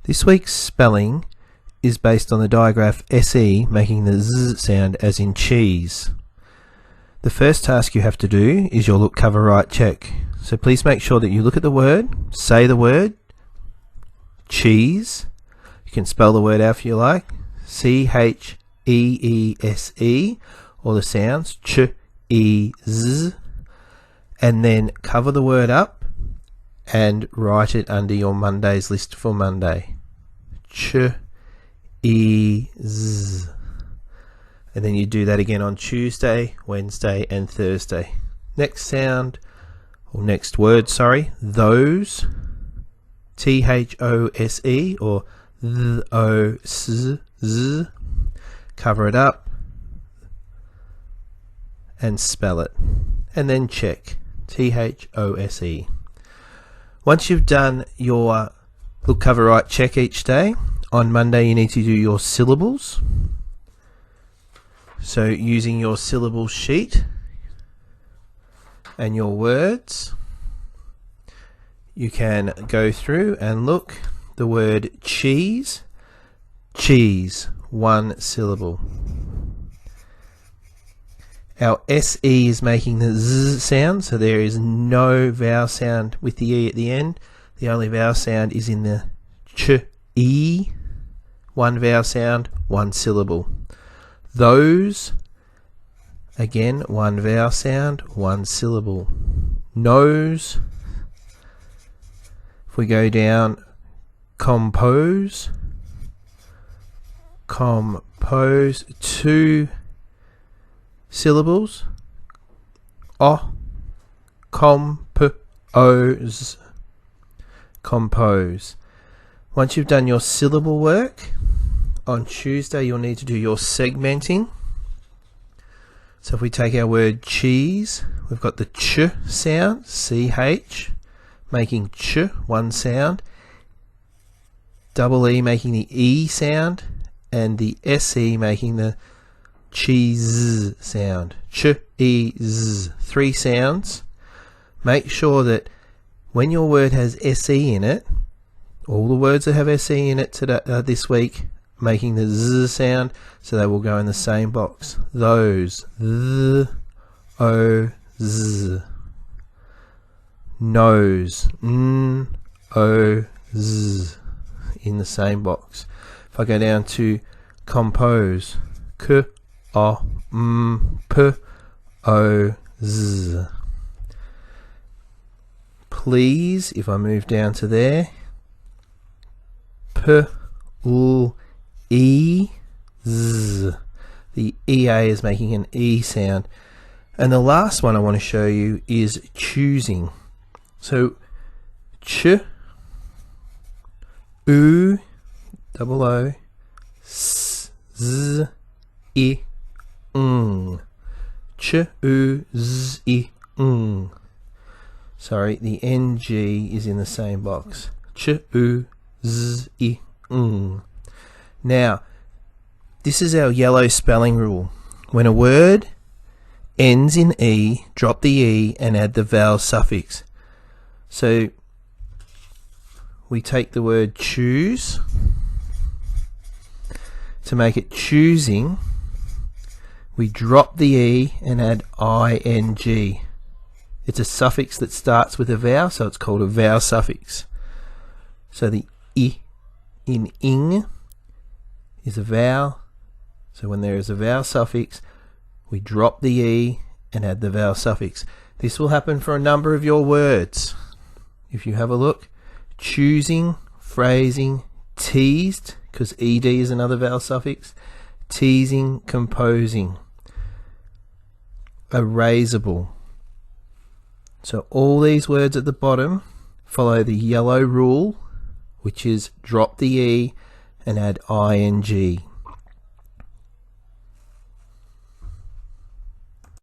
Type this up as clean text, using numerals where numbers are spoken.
This week's spelling is based on the digraph SE making the Z sound as in cheese. The first task you have to do is your look cover right check. So please make sure that you look at the word, say the word, cheese. You can spell the word out if you like, C-H-E-E-S-E, or the sounds, ch-e-z, and then cover the word up and write it under your Monday's list for Monday. Ch-e-z. And then you do that again on Tuesday, Wednesday and Thursday. Next sound, or next word, sorry, those, T-H-O-S-E, or th-o-s-z, cover it up and spell it, and then check, T-H-O-S-E. Once you've done your look cover right check each day, on Monday you need to do your syllables. So using your syllable sheet and your words, you can go through and look the word cheese, cheese, one syllable. Our SE is making the Z sound, so there is no vowel sound with the E at the end. The only vowel sound is in the ch-e, one vowel sound, one syllable. Those, again, one vowel sound, one syllable. Nose, if we go down, compose, compose, two syllables, compose, compose. Once you've done your syllable work, on Tuesday you'll need to do your segmenting. So if we take our word cheese, we've got the ch sound, C-H, making ch, one sound, double E making the E sound, and the S-E making the cheese sound. Ch-e-z, three sounds. Make sure that when your word has S-E in it, all the words that have S-E in it today, this week, making the Z sound, so they will go in the same box. Those, th, o, z. Nose, n, o, z, in the same box. If I go down to compose, k, o, m, p, o, z. Please, if I move down to there, p, l, e, z. The EA is making an E sound. And the last one I want to show you is choosing. So, ch, u, double O, s, z, I, ng. Ch, u, z, I, ng. Sorry, the NG is in the same box. Ch, u, z, I, ng. Now, this is our yellow spelling rule. When a word ends in E, drop the E and add the vowel suffix. So, we take the word choose. To make it choosing, we drop the E and add ing. It's a suffix that starts with a vowel, so it's called a vowel suffix. So the I in ing is a vowel. So when there is a vowel suffix, we drop the E and add the vowel suffix. This will happen for a number of your words. If you have a look, choosing, phrasing, teased, because ed is another vowel suffix, teasing, composing, erasable. So all these words at the bottom follow the yellow rule, which is drop the E and add ing.